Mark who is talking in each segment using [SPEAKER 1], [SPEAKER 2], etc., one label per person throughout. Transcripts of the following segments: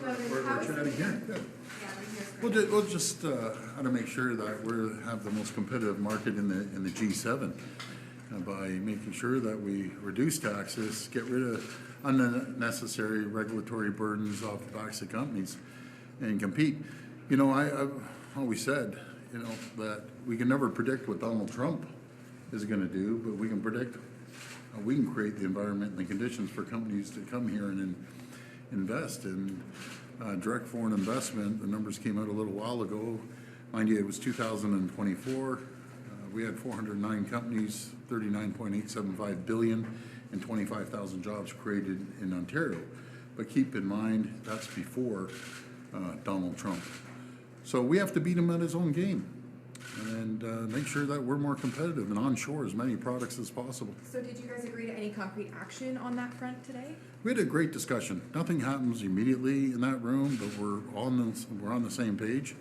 [SPEAKER 1] We're chatting here. Good. We'll just how to make sure that we have the most competitive market in the G7 by making sure that we reduce taxes, get rid of unnecessary regulatory burdens off the backs of companies, and compete. You know, I've always said, you know, that we can never predict what Donald Trump is going to do, but we can predict. We can create the environment and the conditions for companies to come here and invest in direct foreign investment. The numbers came out a little while ago. Mind you, it was 2024. We had 409 companies, 39.875 billion, and 25,000 jobs created in Ontario. But keep in mind, that's before Donald Trump. So we have to beat him at his own game and make sure that we're more competitive and onshore as many products as possible.
[SPEAKER 2] So did you guys agree to any concrete action on that front today?
[SPEAKER 1] We had a great discussion. Nothing happens immediately in that room, but we're on the same page.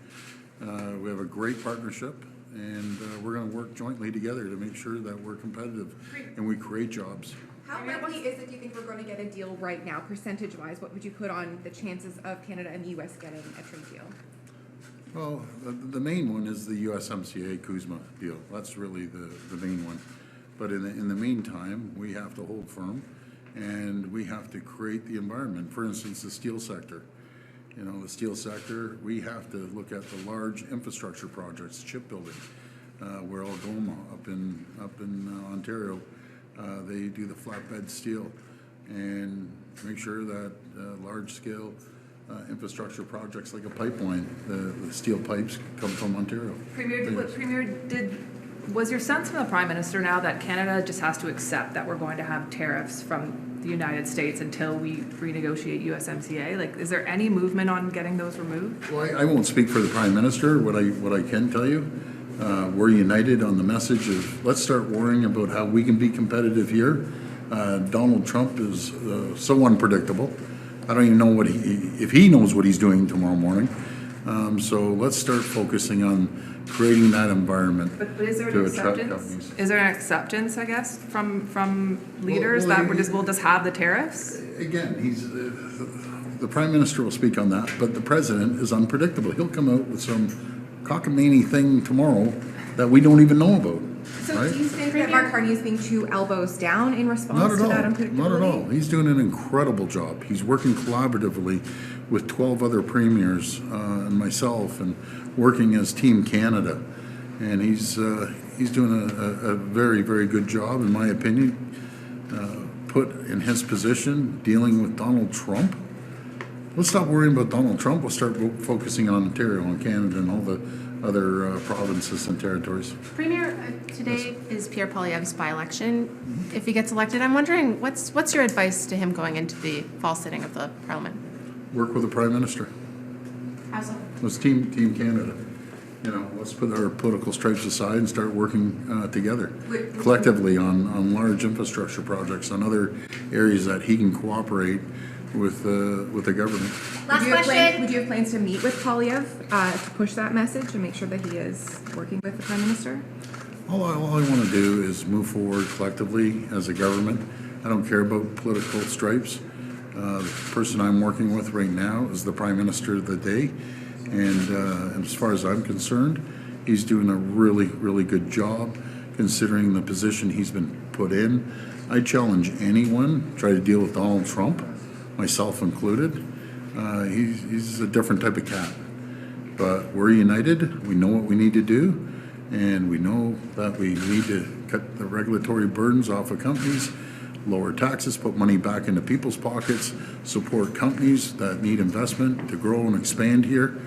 [SPEAKER 1] We have a great partnership, and we're going to work jointly together to make sure that we're competitive and we create jobs.
[SPEAKER 2] How likely is it, do you think, we're going to get a deal right now, percentage-wise? What would you put on the chances of Canada and the U.S. getting a trade deal?
[SPEAKER 1] Well, the main one is the USMCA CUSMA deal. That's really the main one. But in the meantime, we have to hold firm, and we have to create the environment. For instance, the steel sector. You know, the steel sector, we have to look at the large infrastructure projects, shipbuilding, where Algoma up in Ontario, they do the flatbed steel, and make sure that large-scale infrastructure projects like a pipeline, the steel pipes come from Ontario.
[SPEAKER 3] Was your sense from the Prime Minister now that Canada just has to accept that we're going to have tariffs from the United States until we renegotiate USMCA? Like, is there any movement on getting those removed?
[SPEAKER 1] Well, I won't speak for the Prime Minister. What I can tell you, we're united on the message of let's start worrying about how we can be competitive here. Donald Trump is so unpredictable. I don't even know if he knows what he's doing tomorrow morning. So let's start focusing on creating that environment.
[SPEAKER 3] But is there an acceptance? Is there an acceptance, I guess, from leaders that we'll just have the tariffs?
[SPEAKER 1] Again, the Prime Minister will speak on that, but the President is unpredictable. He'll come out with some cockamamie thing tomorrow that we don't even know about.
[SPEAKER 2] So
[SPEAKER 1] right?
[SPEAKER 2] do you think that Mark Carney is being too elbows down in response to that unpredictability?
[SPEAKER 1] Not at all. He's doing an incredible job. He's working collaboratively with 12 other premiers and myself, and working as Team Canada. And he's doing a very, very good job, in my opinion. Put in his position, dealing with Donald Trump. Let's stop worrying about Donald Trump. We'll start focusing on Ontario and Canada and all the other provinces and territories.
[SPEAKER 4] Premier, today is Pierre Poilievre's by-election. If he gets elected, I'm wondering, what's your advice to him going into the fall sitting of the Parliament?
[SPEAKER 1] Work with the Prime Minister.
[SPEAKER 4] How's that?
[SPEAKER 1] Let's Team Canada. You know, let's put our political stripes aside and start working together collectively on large infrastructure projects, on other areas that he can cooperate with the government.
[SPEAKER 4] Last question.
[SPEAKER 2] Would you have plans to meet with Poilievre to push that message and make sure that he is working with the Prime Minister?
[SPEAKER 1] All I want to do is move forward collectively as a government. I don't care about political stripes. The person I'm working with right now is the Prime Minister of the day, and as far as I'm concerned, he's doing a really, really good job considering the position he's been put in. I challenge anyone to try to deal with Donald Trump, myself included. He's a different type of cat, but we're united. We know what we need to do, and we know that we need to cut the regulatory burdens off of companies, lower taxes, put money back into people's pockets, support companies that need investment to grow and expand here,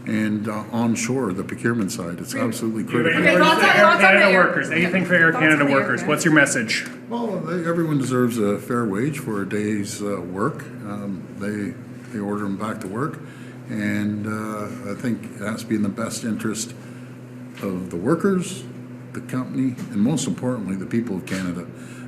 [SPEAKER 1] and onshore the procurement side. It's absolutely critical.
[SPEAKER 5] Canada workers, anything for Air Canada workers. What's your message?
[SPEAKER 1] Well, everyone deserves a fair wage for a day's work. They order them back to work, and I think it has to be in the best interest of the workers, the company, and most importantly, the people of Canada.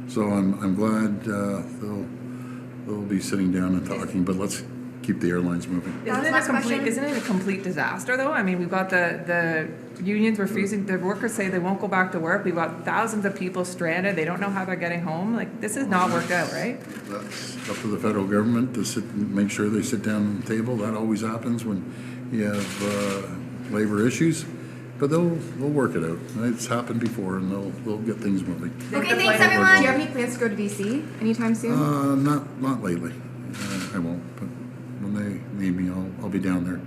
[SPEAKER 1] So I'm glad they'll be sitting down and talking, but let's keep the airlines moving.
[SPEAKER 2] That was
[SPEAKER 3] Isn't it
[SPEAKER 2] my
[SPEAKER 3] a complete,
[SPEAKER 2] question.
[SPEAKER 3] isn't it a complete disaster though? I mean, we've got the unions refusing, the workers say they won't go back to work. We've got thousands of people stranded. They don't know how they're getting home. Like, this has not worked out, right?
[SPEAKER 1] That's up to the federal government to sit, and make sure they sit down on the table. That always happens when you have labor issues, but they'll work it out. It's happened before, and they'll get things moving.
[SPEAKER 2] Okay,
[SPEAKER 3] They're
[SPEAKER 2] thanks
[SPEAKER 3] playing-
[SPEAKER 2] everyone. Do you have any plans to go to DC anytime soon?
[SPEAKER 1] Not lately. I won't, but when they need me, I'll be down there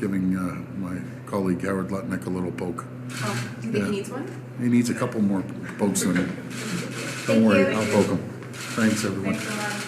[SPEAKER 1] giving my colleague Howard Lutnick a little poke.
[SPEAKER 2] Oh, do you think
[SPEAKER 1] Yeah.
[SPEAKER 2] he needs one?
[SPEAKER 1] He needs a couple more pokes than me.
[SPEAKER 2] Thank
[SPEAKER 1] Don't worry,
[SPEAKER 2] you.
[SPEAKER 1] I'll poke him. Thanks, everyone.
[SPEAKER 2] Thanks a lot.